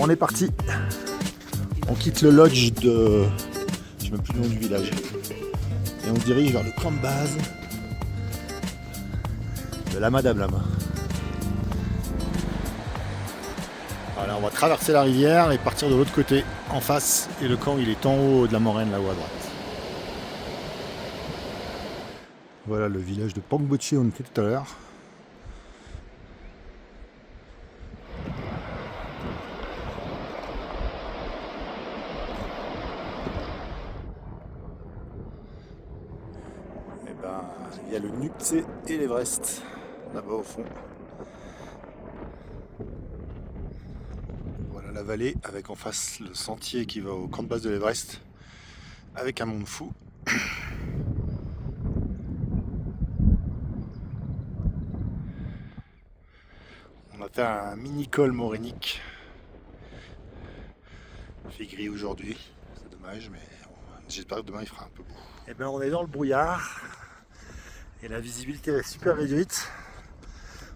on est parti. On quitte le lodge de... je ne sais même plus le nom du village. Et on se dirige vers le camp de base de Lama Dablam. Voilà, on va traverser la rivière et partir de l'autre côté, en face. Et le camp, il est en haut de la moraine, là-haut à droite. Voilà le village de Pangboche où on était tout à l'heure. Et ben, il y a le Nuptse et l'Everest, là-bas au fond. Voilà la vallée, avec en face le sentier qui va au camp de base de l'Everest, avec un monde fou. On a fait un mini-col morénique. Il fait gris aujourd'hui, c'est dommage, mais j'espère que demain il fera un peu beau. Et bien on est dans le brouillard et la visibilité est super réduite,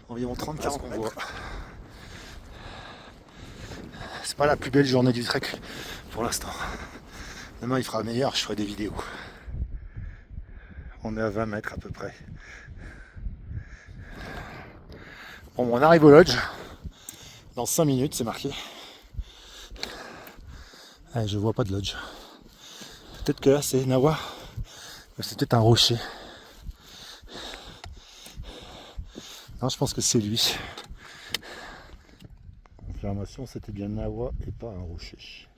environ 30-40 mètres. C'est pas la plus belle journée du trek pour l'instant. Demain il fera meilleur, je ferai des vidéos. On est à 20 mètres à peu près. Bon, on arrive au lodge. Dans 5 minutes, c'est marqué. Allez, je vois pas de lodge. Peut-être que là, c'est Nawa. C'est peut-être un rocher. Non, je pense que c'est lui. Confirmation, c'était bien Nawa et pas un rocher.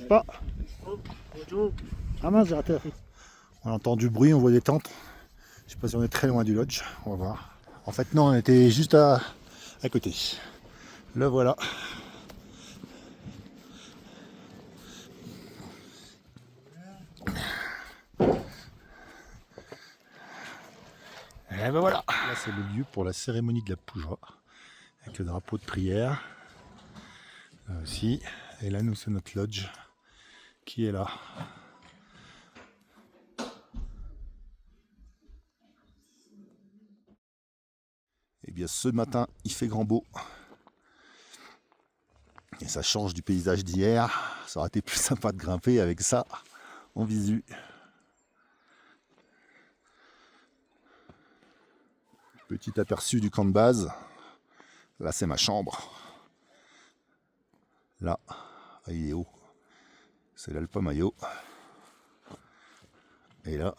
Pas. Ah mince, j'ai raté. On entend du bruit, on voit des tentes. Je sais pas si on est très loin du lodge, on va voir. En fait non, on était juste à côté. Le voilà. Et ben voilà. Là c'est le lieu pour la cérémonie de la Puja, avec le drapeau de prière. Là aussi. Et là nous c'est notre lodge qui est là. Et bien ce matin il fait grand beau. Et ça change du paysage d'hier. Ça aurait été plus sympa de grimper avec ça en visu. Petit aperçu du camp de base. Là c'est ma chambre. Là, il est haut. C'est l'Alpa Mayo. Et là,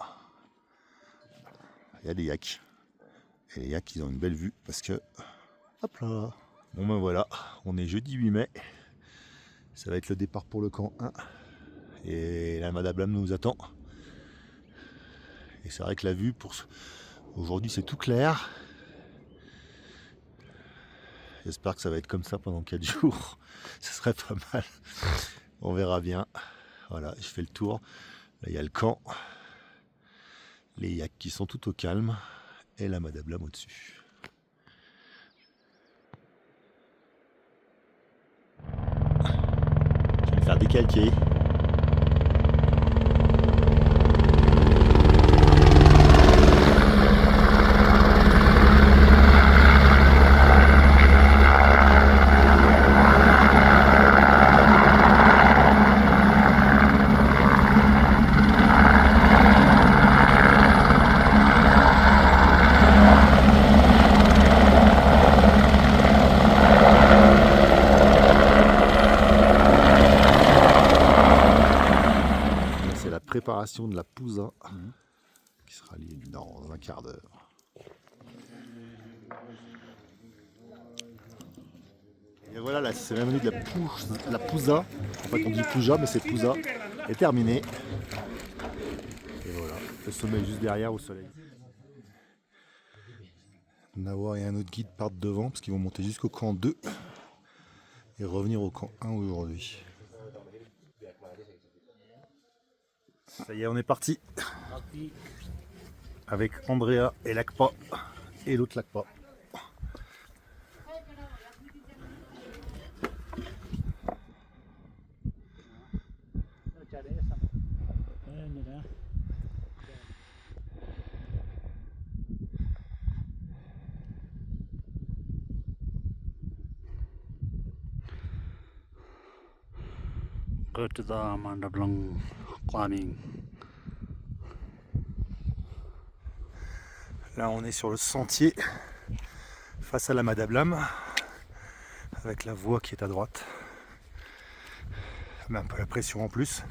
il y a des yaks. Et les yaks ils ont une belle vue parce que... hop là. Bon ben voilà, on est jeudi 8 mai. Ça va être le départ pour le camp 1. Et la Madablam nous attend. Et c'est vrai que la vue pour aujourd'hui c'est tout clair. J'espère que ça va être comme ça pendant 4 jours. Ce serait pas mal. On verra bien. Voilà, je fais le tour. Là il y a le camp. Les yaks qui sont tout au calme. Et la Madablam au-dessus. Je vais me faire décalquer. Préparation de la Puja qui sera liée dans un quart d'heure. Et voilà, la cérémonie de la Puja, en fait on dit Puja mais c'est Puja, est terminée. Et voilà, le sommet est juste derrière au soleil. Nawa et un autre guide partent devant parce qu'ils vont monter jusqu'au camp 2 et revenir au camp 1 aujourd'hui. Ça y est, on est parti avec Andrea et l'Akpa et l'autre l'Akpa. go to the Mandablang climbing. Là on est sur le sentier face à la Madablam avec la voie qui est à droite. Mais un peu la pression en plus.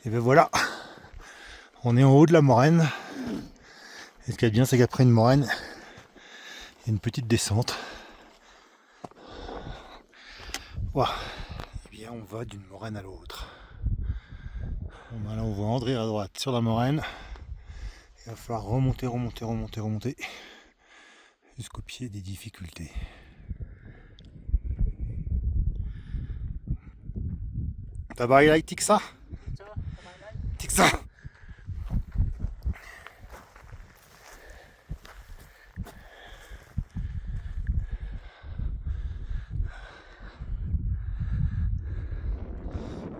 Et ben voilà, on est en haut de la moraine. Et ce qui est bien, c'est qu'après une moraine, il y a une petite descente. Wow. Et bien on va d'une moraine à l'autre. Bon, ben là on voit André à droite sur la moraine. Il va falloir remonter jusqu'au pied des difficultés. T'as barré là, Tixa? Tixa!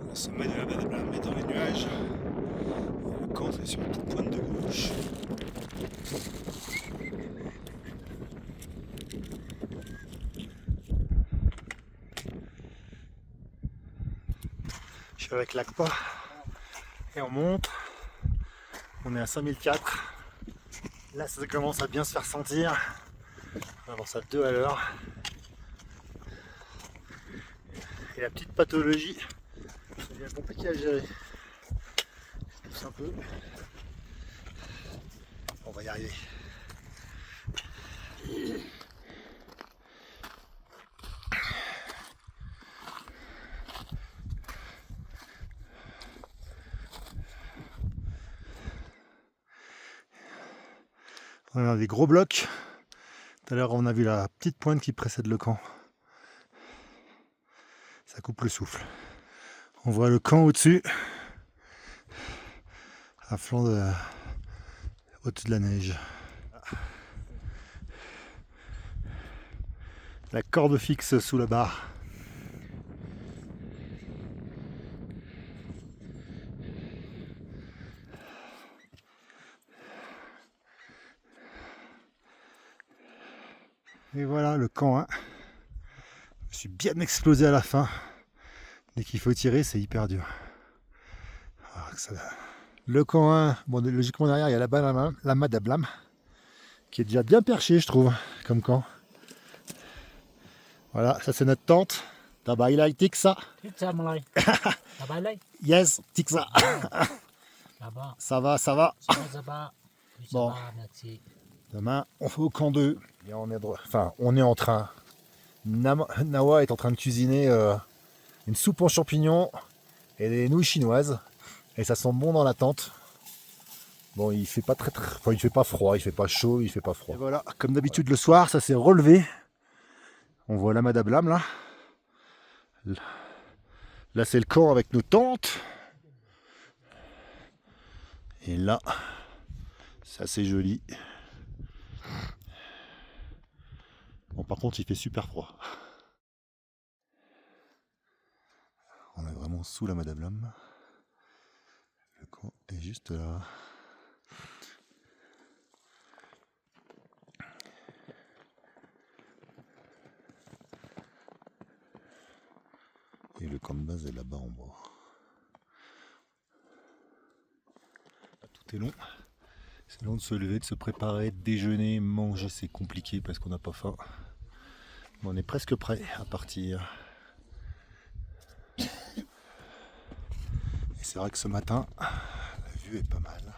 Le sommet de la Madablam est dans les nuages. Et le camp c'est sur la toute pointe de gauche. Je suis avec l'ACPA et on monte. On est à 5004. Là ça commence à bien se faire sentir. On avance à 2 à l'heure. Et la petite pathologie, ça devient compliqué à gérer. Je pousse un peu. On va y arriver. On a des gros blocs. Tout à l'heure on a vu la petite pointe qui précède le camp. Ça coupe le souffle. On voit le camp au-dessus. À flanc de... au-dessus de la neige. La corde fixe sous la barre. Et voilà le camp 1. Je suis bien explosé à la fin. Dès qu'il faut tirer, c'est hyper dur. Le camp 1, bon, logiquement derrière, il y a la Madablam, qui est déjà bien perché, je trouve, comme camp. Voilà, ça c'est notre tente. Tabailai Tixa. Yes, Tixa. Ça va, ça va. Bon. Demain, on fait au camp 2. Et on est en train. Nawa est en train de cuisiner une soupe en champignons et des nouilles chinoises. Et ça sent bon dans la tente. Bon, il fait pas enfin, il fait pas froid, il fait pas chaud, il fait pas froid. Et voilà, comme d'habitude le soir, ça s'est relevé. On voit la Madablam là. Là, c'est le camp avec nos tentes. Et là, c'est assez joli. Bon, par contre, il fait super froid. On est vraiment sous la Madablam. Le camp est juste là. Et le camp de base est là-bas en bas. Tout est long. C'est long de se lever, de se préparer, de déjeuner, manger, c'est compliqué parce qu'on n'a pas faim. Mais on est presque prêt à partir. Et c'est vrai que ce matin, la vue est pas mal.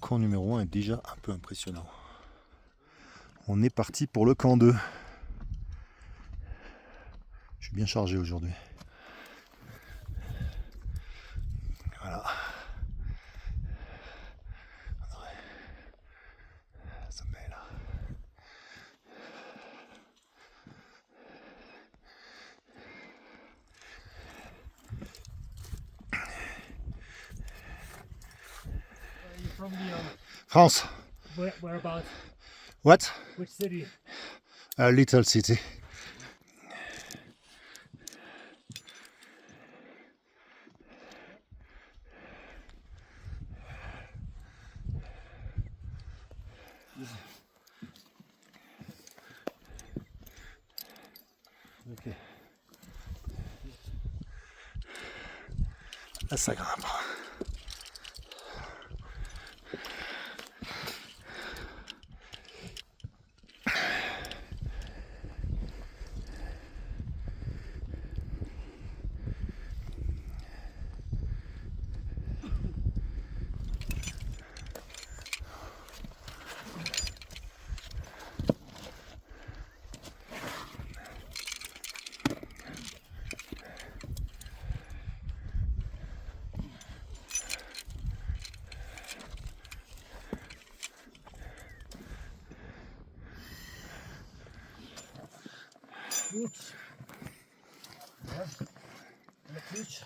camp numéro 1 est déjà un peu impressionnant. On est parti pour le camp 2. Je suis bien chargé aujourd'hui. Voilà. Sommet là. From Lyon. France. Whereabouts? What? Which city? A little city. Ok. Là, ça grimpe.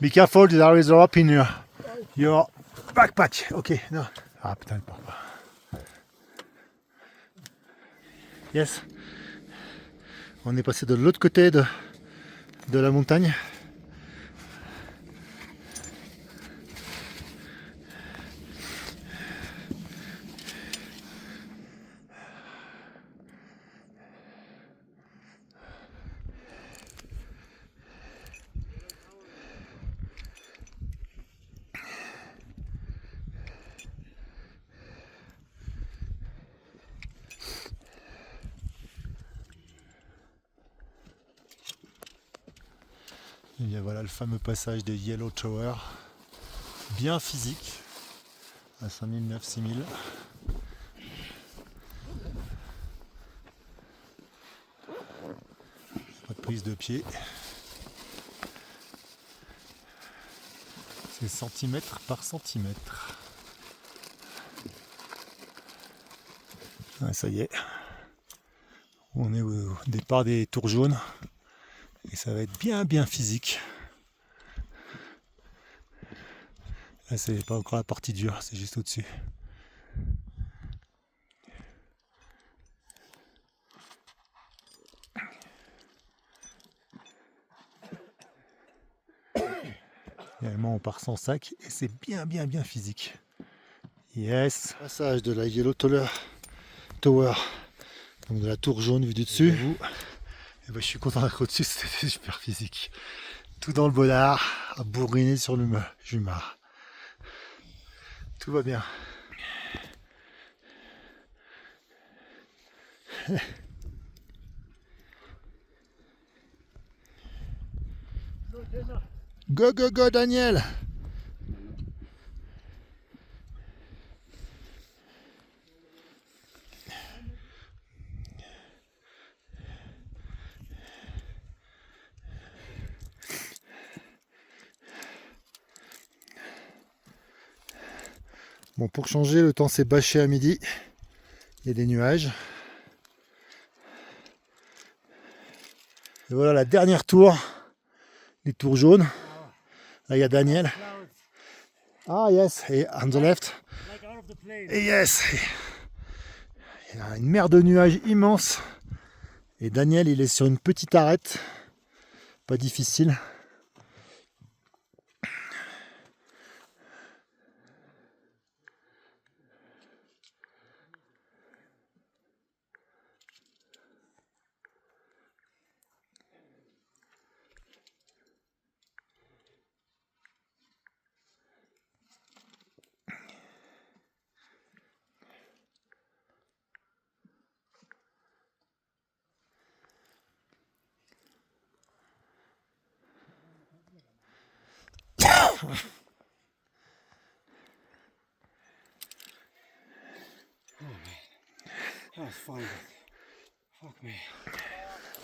Be careful, there is a rope in your backpack. Ok, non. Ah putain, elle part pas. Yes. On est passé de l'autre côté de la montagne. Et bien voilà le fameux passage des Yellow Tower, bien physique, à 5009-6000. Pas de prise de pied. C'est centimètre par centimètre. Ah, ça y est, on est au départ des tours jaunes. Et ça va être bien physique. Là c'est pas encore la partie dure, c'est juste au-dessus. Finalement on part sans sac et c'est bien physique. Yes. Passage de la Yellow Tower, donc de la tour jaune vue du dessus. Et ben, je suis content d'être au-dessus, c'était super physique. Tout dans le bonheur, à bourriner sur le jumard. Tout va bien. Go Daniel! Bon, pour changer, le temps s'est bâché à midi. Il y a des nuages. Et voilà la dernière tour, les tours jaunes. Là, il y a Daniel. Ah, yes, et on the left. Et yes, il y a une mer de nuages immense. Et Daniel, il est sur une petite arête. Pas difficile.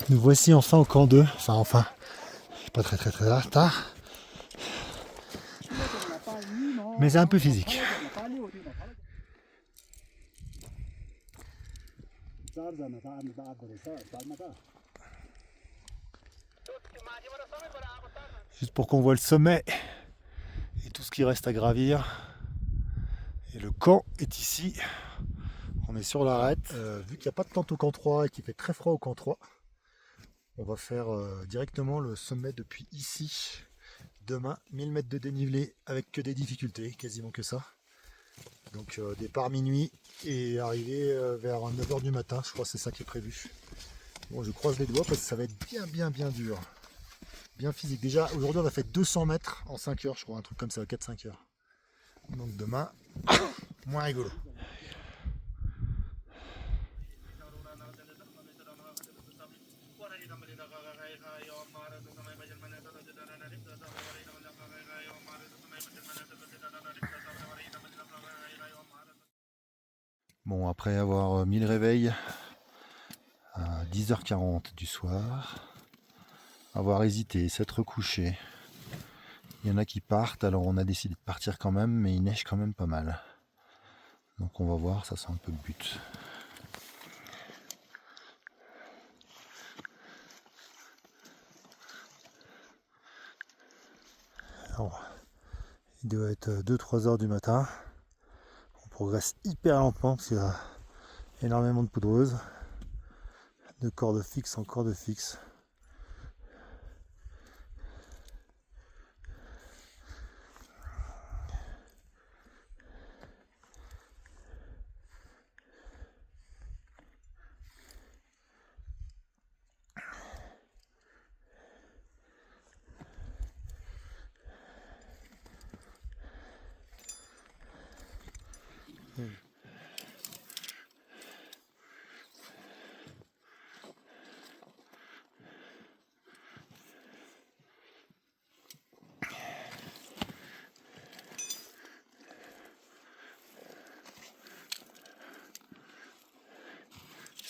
Nous voici enfin au camp 2. Enfin, pas très tard. Mais c'est un peu physique. Juste pour qu'on voit le sommet et tout ce qui reste à gravir. Et le camp est ici. On est sur l'arête. Vu qu'il n'y a pas de tente au camp 3 et qu'il fait très froid au camp 3, on va faire directement le sommet depuis ici. Demain, 1000 mètres de dénivelé avec que des difficultés, quasiment que ça. Donc départ minuit et arriver vers 9h du matin, je crois que c'est ça qui est prévu. Bon, je croise les doigts parce que ça va être bien dur. Bien physique. Déjà, aujourd'hui on a fait 200 mètres en 5 heures, je crois, un truc comme ça, 4-5 heures. Donc demain, moins rigolo. Bon, après avoir mis le réveil à 10h40 du soir, avoir hésité, s'être couché, il y en a qui partent, alors on a décidé de partir quand même, mais il neige quand même pas mal. Donc on va voir, ça c'est un peu le but. Alors, il doit être 2-3 heures du matin. On progresse hyper lentement parce qu'il y a énormément de poudreuse. De corde fixe en corde fixe.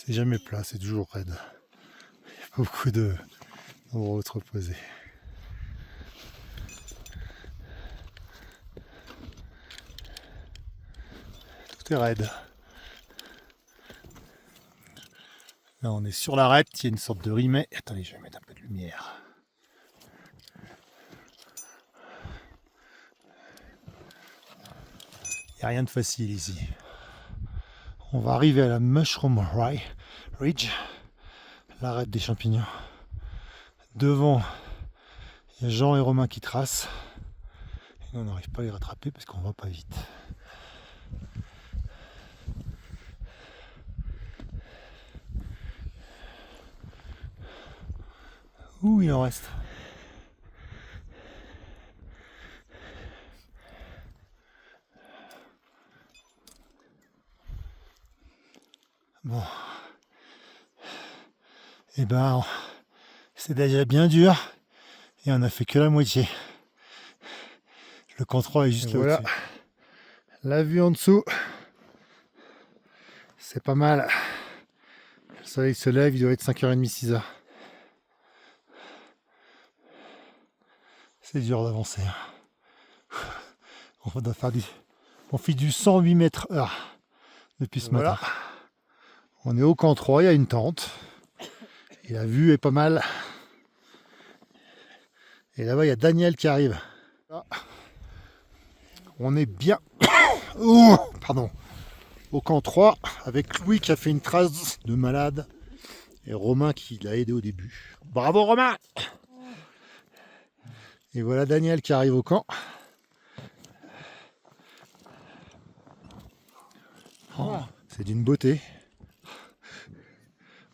C'est jamais plat, c'est toujours raide. Il y a beaucoup d'endroits où se reposer. Tout est raide. Là on est sur l'arête, il y a une sorte de rimet. Attendez, je vais mettre un peu de lumière. Il n'y a rien de facile ici. On va arriver à la Mushroom Ridge, l'arête des champignons. Devant, il y a Jean et Romain qui tracent. Et on n'arrive pas à les rattraper parce qu'on va pas vite. Ouh, il en reste. Bon. Et ben, c'est déjà bien dur. Et on a fait que la moitié. Le camp 3 est juste là. Voilà. La vue en dessous. C'est pas mal. Le soleil se lève, il doit être 5h30, 6h. C'est dur d'avancer. On doit faire on fait du 108 mètres heure depuis ce matin. On est au camp 3, il y a une tente. Et la vue est pas mal. Et là-bas, il y a Daniel qui arrive. On est bien au camp 3 avec Louis qui a fait une trace de malade et Romain qui l'a aidé au début. Bravo Romain! Et voilà Daniel qui arrive au camp. Oh, c'est d'une beauté.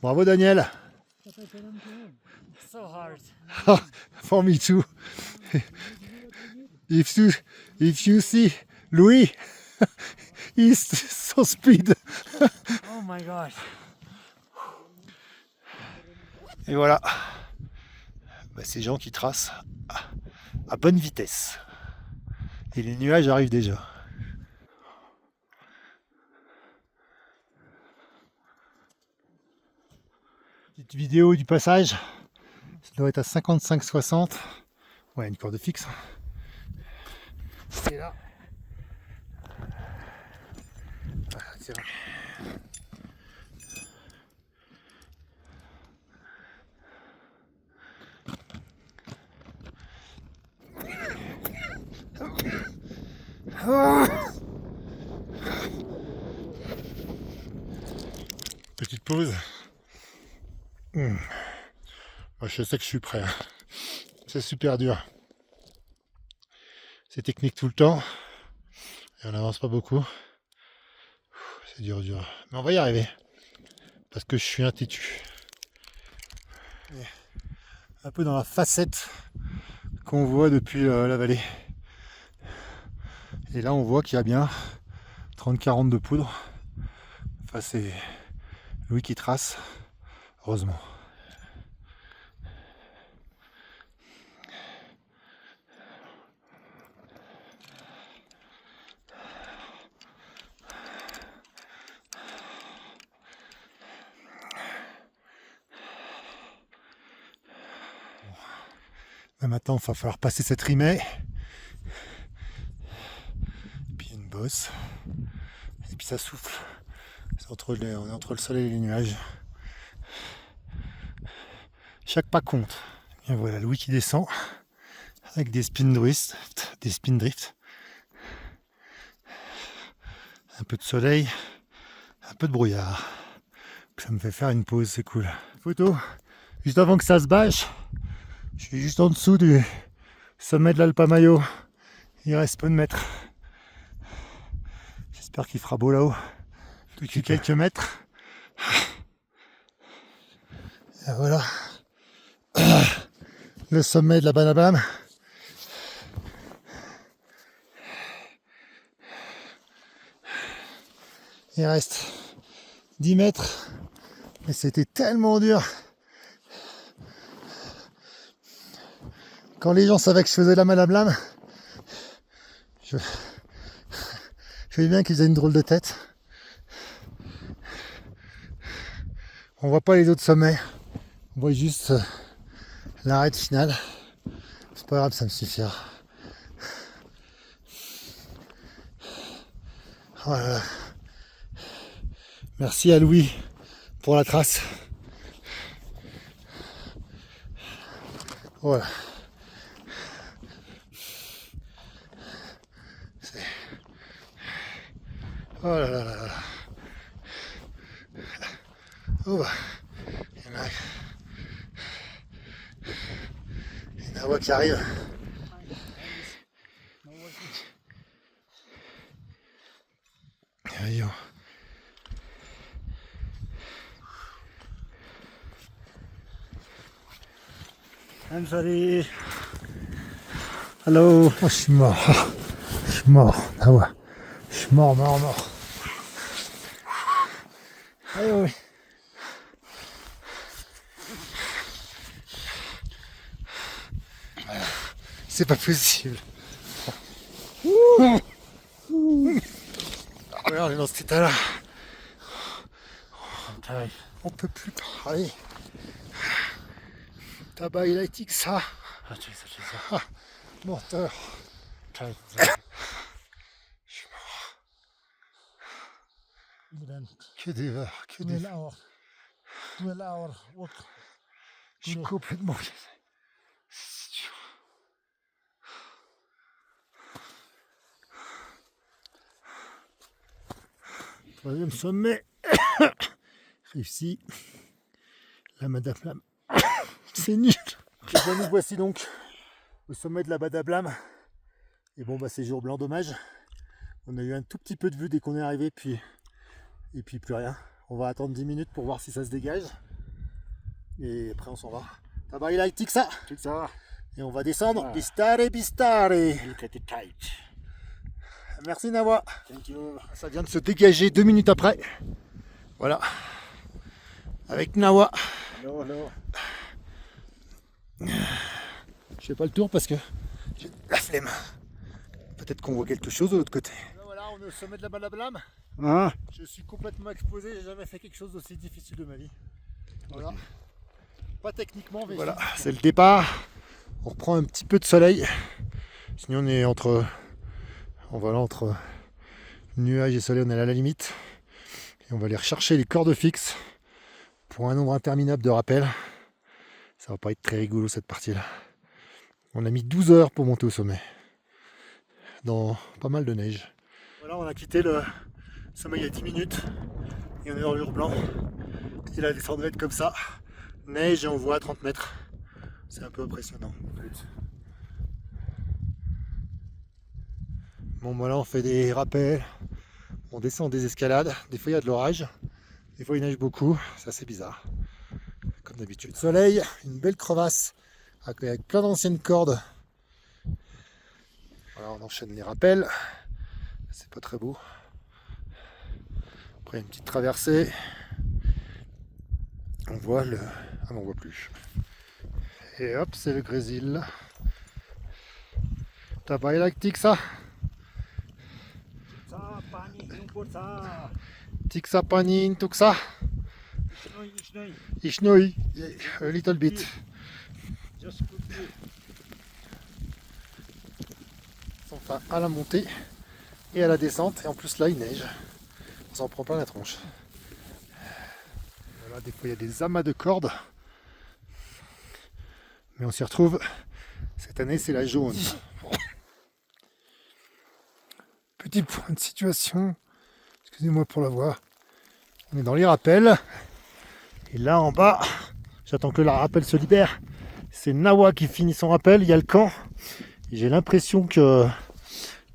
Bravo Daniel! So hard. For me too. If you see Louis, he's so speed. Oh my gosh. Et voilà. Bah, ces gens qui tracent à bonne vitesse. Et les nuages arrivent déjà. Petite vidéo du passage. Ça doit être à 55-60. Ouais, une corde fixe. C'est là. Voilà, c'est vrai. Petite pause. Moi, je sais que je suis prêt. C'est super dur. C'est technique tout le temps. Et on n'avance pas beaucoup. C'est dur. Mais on va y arriver. Parce que je suis un têtu. Un peu dans la facette qu'on voit depuis la vallée. Et là, on voit qu'il y a bien 30-40 de poudre. Enfin, c'est Louis qui trace. Heureusement. Là, maintenant, il va falloir passer cette rimée. Et puis il y a une bosse. Et puis ça souffle. On est entre le soleil et les nuages. Chaque pas compte. Et voilà Louis qui descend avec des spin drifts. Un peu de soleil, un peu de brouillard. Ça me fait faire une pause, c'est cool. Photo, juste avant que ça se bâche. Je suis juste en dessous du sommet de l'Alpamayo. Il reste peu de mètres. J'espère qu'il fera beau là-haut. Depuis quelques mètres. Et voilà. Le sommet de la Banablam. Il reste 10 mètres. Mais c'était tellement dur. Quand les gens savaient que je faisais la Banablam, je voyais bien qu'ils avaient une drôle de tête. On voit pas les autres sommets. On voit juste l'arête finale. C'est pas grave, ça me suffira. Voilà. Merci à Louis pour la trace. Voilà. Oh là là là là. Oh bah. Il y en a Nawa qui arrive. Allez, I'm sorry. Hello. Oh, je suis mort. Je suis mort. Nawa. Je suis mort. Allez, oui. C'est pas possible. Regarde, on est dans cet état-là. On peut plus parler. Tabac électrique, ça. Menteur. Je suis mort. Que des heures, que des heures. 12 hours walk. Je suis complètement... C'est dur. Troisième sommet. Réussi. La Madablam. C'est nul. Et bien, nous voici donc au sommet de la Badablam. Et bon, bah c'est jour blanc, dommage. On a eu un tout petit peu de vue dès qu'on est arrivé, et puis plus rien. On va attendre 10 minutes pour voir si ça se dégage. Et après on s'en va. Tabac électrique, ça. Et on va descendre. Bistare. Look at the tight. Merci Nawa. Thank you. Ça vient de se dégager 2 minutes après. Voilà. Avec Nawa. Hello. Je fais pas le tour parce que j'ai la flemme. Peut-être qu'on voit quelque chose de l'autre côté. Voilà, on est au sommet de la Badablam. Ah. Je suis complètement exposé, j'ai jamais fait quelque chose d'aussi difficile de ma vie. Voilà. Pas techniquement, mais voilà, c'est le départ. On reprend un petit peu de soleil. Sinon on est entre nuages et soleil, on est à la limite. Et on va aller rechercher les cordes fixes pour un nombre interminable de rappels. Ça va pas être très rigolo cette partie-là. On a mis 12 heures pour monter au sommet. Dans pas mal de neige. Voilà, on a quitté le sommet il y a 10 minutes. Et on est dans l'Ur Blanc. Et la descente va être comme ça. Neige et on voit à 30 mètres. C'est un peu impressionnant. Bon voilà, on fait des rappels. On descend des escalades. Des fois il y a de l'orage. Des fois il neige beaucoup. C'est assez bizarre. Comme d'habitude. Soleil, une belle crevasse avec plein d'anciennes cordes. Voilà, on enchaîne les rappels. C'est pas très beau. Après une petite traversée. On voit le... Ah non, on voit plus. Et hop, c'est le grésil. T'as pas électrique ça? Tiksa panin, tuksa. Ishnoi, a little bit. Enfin, à la montée et à la descente. Et en plus là, il neige. On s'en prend plein la tronche. Voilà, des fois il y a des amas de cordes. Mais on s'y retrouve. Cette année, c'est la jaune. Petit point de situation. Excusez-moi pour la voix. On est dans les rappels. Et là en bas, j'attends que le rappel se libère. C'est Nawa qui finit son rappel. Il y a le camp. Et j'ai l'impression que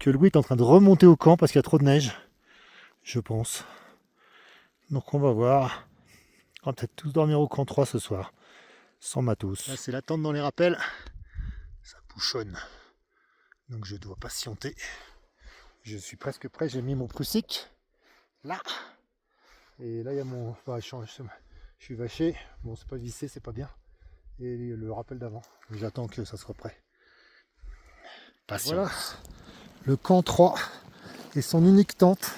Louis est en train de remonter au camp parce qu'il y a trop de neige. Je pense. Donc on va voir. On va peut-être tous dormir au camp 3 ce soir. Sans matos. Là c'est l'attente dans les rappels. Ça bouchonne. Donc je dois patienter. Je suis presque prêt. J'ai mis mon prussic. Là. Et là il y a mon... Enfin, je suis vaché. Bon c'est pas vissé, c'est pas bien. Et le rappel d'avant. J'attends que ça soit prêt. Patience. Voilà. Le camp 3 et son unique tente.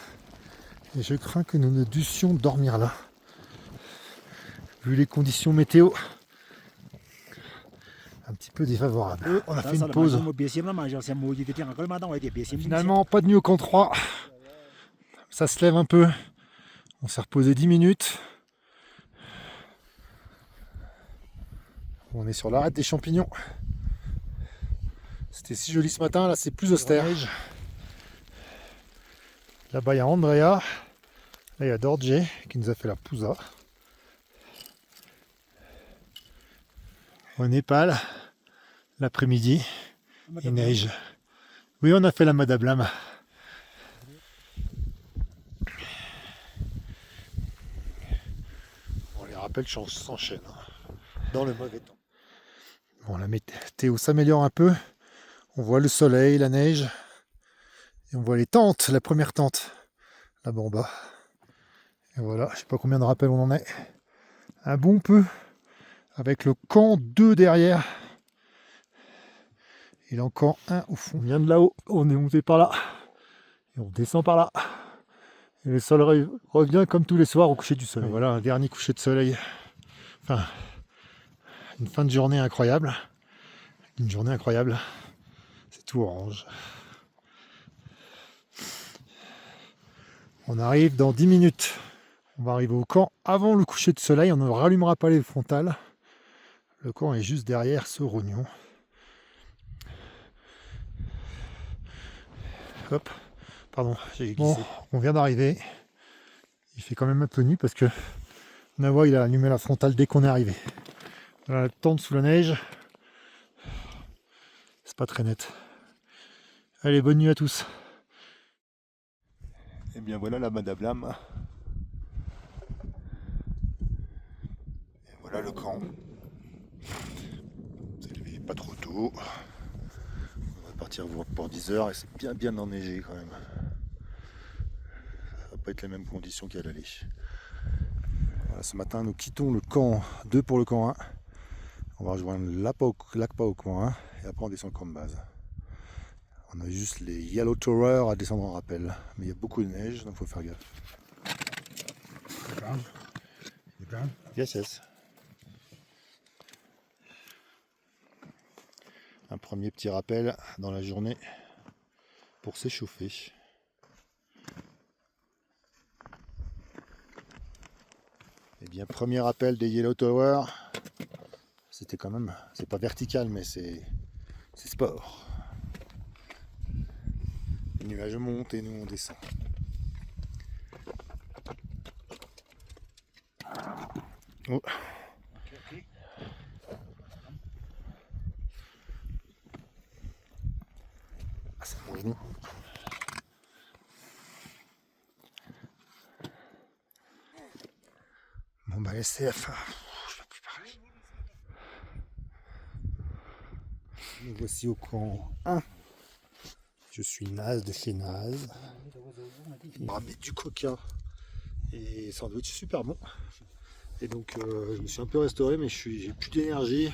Et je crains que nous ne dussions dormir là. Vu les conditions météo. Un petit peu défavorable. On a fait une pause. Finalement, pas de nuit au camp 3. Ça se lève un peu. On s'est reposé 10 minutes. On est sur l'arête des champignons. C'était si joli ce matin, là c'est plus austère. Là-bas il y a Andrea. Là il y a Dorje qui nous a fait la pousa. Au Népal, l'après-midi, il neige. Oui, on a fait la Madablam. Bon, les rappels s'enchaînent dans le mauvais temps. Bon, la météo s'améliore un peu. On voit le soleil, la neige. Et on voit les tentes, la première tente. Là-bas en bas. Et voilà, je sais pas combien de rappels on en est. Un bon peu. Avec le camp 2 derrière. Et le camp 1 au fond. On vient de là-haut, on est monté par là. Et on descend par là. Et le soleil revient comme tous les soirs au coucher du soleil. Et voilà, un dernier coucher de soleil. Enfin, une fin de journée incroyable. Une journée incroyable. C'est tout orange. On arrive dans 10 minutes. On va arriver au camp avant le coucher de soleil. On ne rallumera pas les frontales. Le camp est juste derrière ce rognon. Hop, pardon, j'ai glissé. Bon, on vient d'arriver. Il fait quand même un peu nuit parce que Nawa il a allumé la frontale dès qu'on est arrivé. Voilà la tente sous la neige. C'est pas très net. Allez, bonne nuit à tous. Et bien voilà la Madablam. Et voilà le camp. C'est levé pas trop tôt. On va partir pour 10 heures et c'est bien enneigé quand même. Ça va pas être les mêmes conditions qu'à l'aller. Voilà, ce matin nous quittons le camp 2 pour le camp 1. On va rejoindre l'Akpa au camp 1 et après on descend le camp de base. On a juste les Yellow Tower à descendre en rappel. Mais il y a beaucoup de neige donc il faut faire gaffe. Yes. Un premier petit rappel dans la journée pour s'échauffer. Eh bien, premier rappel des Yellow Tower. C'était quand même, c'est pas vertical, mais c'est sport. Les nuages montent et nous on descend. Oh. Ah, c'est mon genou. Bon bah SCF, je peux plus parler. Nous voici au camp 1. Je suis Naz de chez Naz. Il m'a ramené du coca et sandwich super bon. Et donc je me suis un peu restauré, mais j'ai plus d'énergie.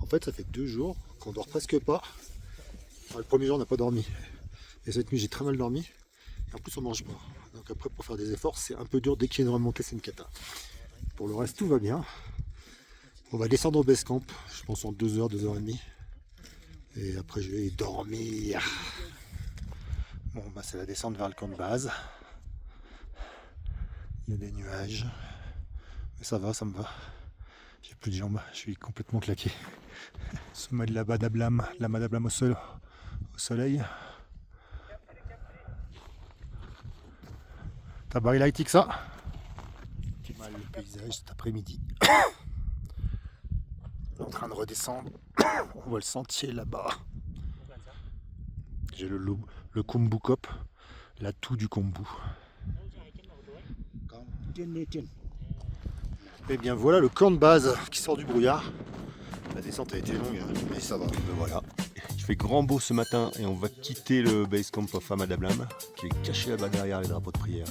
En fait, ça fait 2 jours qu'on dort presque pas. Enfin, le premier jour, on n'a pas dormi. Et cette nuit, j'ai très mal dormi. Et en plus, on mange pas. Donc après, pour faire des efforts, c'est un peu dur. Dès qu'il y a une remontée, c'est une cata. Pour le reste, tout va bien. On va descendre au base camp, je pense en 2 heures, 2 heures et demie. Et après, je vais dormir. Bon, bah c'est la descente vers le camp de base. Il y a des nuages. Mais ça va, ça me va. J'ai plus de jambes, je suis complètement claqué. Sommet de la Badablam, au soleil. T'as barré lightique ça? Petit mal le paysage cet après-midi. On est en train de redescendre. On voit le sentier là-bas. J'ai le Kombu Cop, la toux du Kombu. Et bien voilà le camp de base qui sort du brouillard. La descente a été longue, mais ça va. Ben voilà. Il fait grand beau ce matin et on va quitter le base camp of Amadablam qui est caché là-bas derrière les drapeaux de prière.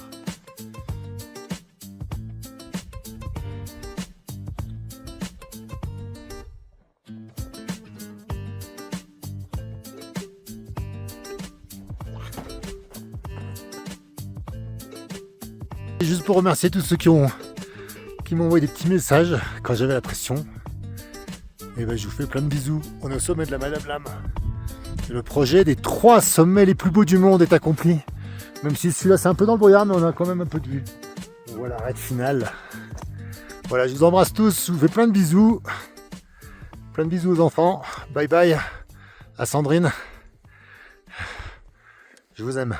Juste pour remercier tous ceux qui m'ont envoyé des petits messages quand j'avais la pression. Et ben je vous fais plein de bisous. On est au sommet de la Madablam. Le projet des 3 sommets les plus beaux du monde est accompli. Même si celui-là c'est un peu dans le brouillard, mais on a quand même un peu de vue. Voilà l'arrêt final. Voilà, je vous embrasse tous, je vous fais plein de bisous. Plein de bisous aux enfants. Bye bye à Sandrine. Je vous aime.